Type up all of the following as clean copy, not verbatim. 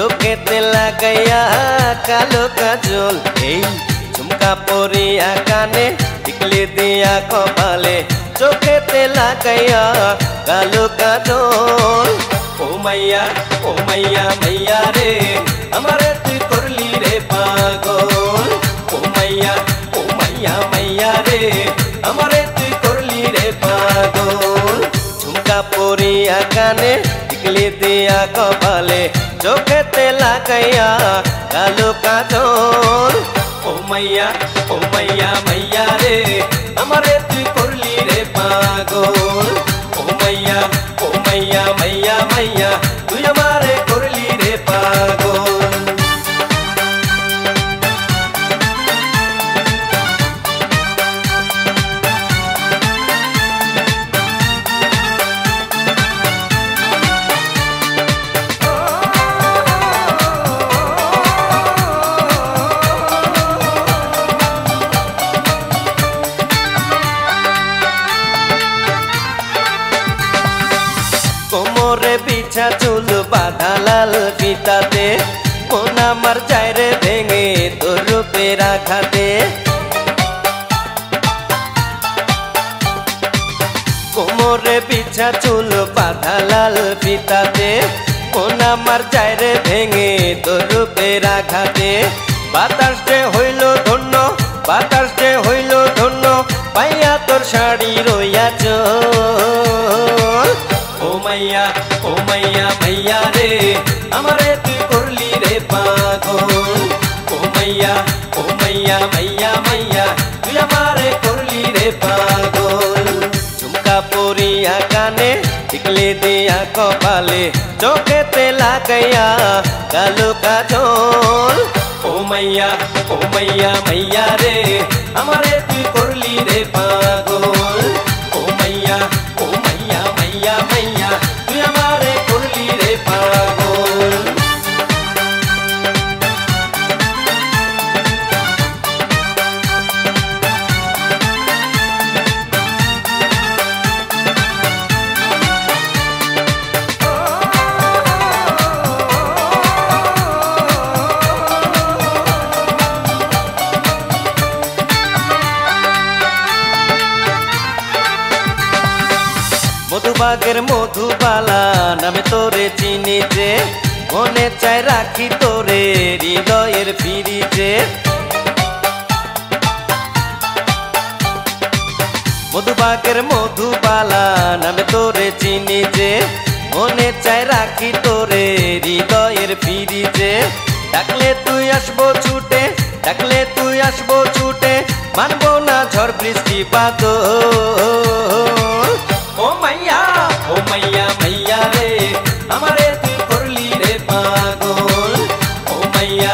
চোখেতে লাগাইয়া কালো কাজল এই ঝুমকা পরিয়া কানে টিকলি দিয়া কপালে চোখেতে লাগাইয়া কালো কাজল ও মাইয়া মাইয়া রে আমারে তুই করলি রে পাগল ও মাইয়া মাইয়া রে আমারে তুই করলি রে পাগল ঝুমকা পরিয়া কানে টিকলি দিয়া কপালে চোখেতে লাগাইয়া কালো কাজল ও মাইয়া মাইয়া রে আমারে তুই করলি রে পাগল ও মাইয়া মাইয়া তুই আমারে করলি রে পাগল কোমরে বিছা চুল বাঁধা লাল ফিতাতে মন আমার যায় রে ভেঙে তোর রূপের আঘাতে কোমরে বিছা চুল বাঁধা লাল ফিতাতে মন আমার যায় রে ভেঙে তোর রূপের আঘাতে বাতাস যে হইল ধন্য বাতাস যে হইল ধন্য পাইয়া তোর শাড়ি রইয়াছ ও মাইয়া মাইয়া রে আমারে তুই করলি রে পাগল ও মাইয়া মাইয়া তুই আমারে করলি রে পাগল ঝুমকা পরিয়া কানে টিকলি দিয়া কপালে চোখেতে লাগাইয়া কালো কাজল ও মাইয়া মাইয়া রে আমারে তুই করলি রে পাগল ও মাইয়া মাইয়া তুই আমারে করলি রে পাগল মধুবাগের মধুবালা নামে তোরে চিনিছে মনে চাই রাখি তোরে হৃদয়ের ফিরিছে মধুবাগের মধুবালা নামে তোরে চিনিছে মনে চাই রাখি তোরে হৃদয়ের ফিরিছে ডাকলে তুই আসবো ছুটে ডাকলে তুই আসবো ছুটে মানবো না ঝড় বৃষ্টি বাদল ও মাইয়া মাইয়া রে আমারে তুই করলি রে পাগল ও মাইয়া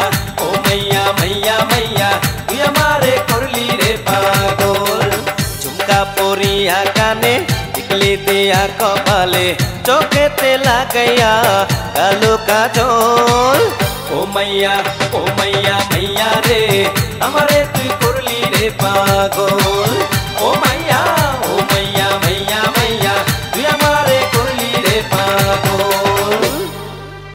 মাইয়া তুই আমারে করলি রে পাগল ঝুমকা পরিয়া কানে টিকলি দিয়া কপালে চোখেতে লাগাইয়া কালো কাজল ও মাইয়া মাইয়া রে আমারে তুই করলি রে পাগল ও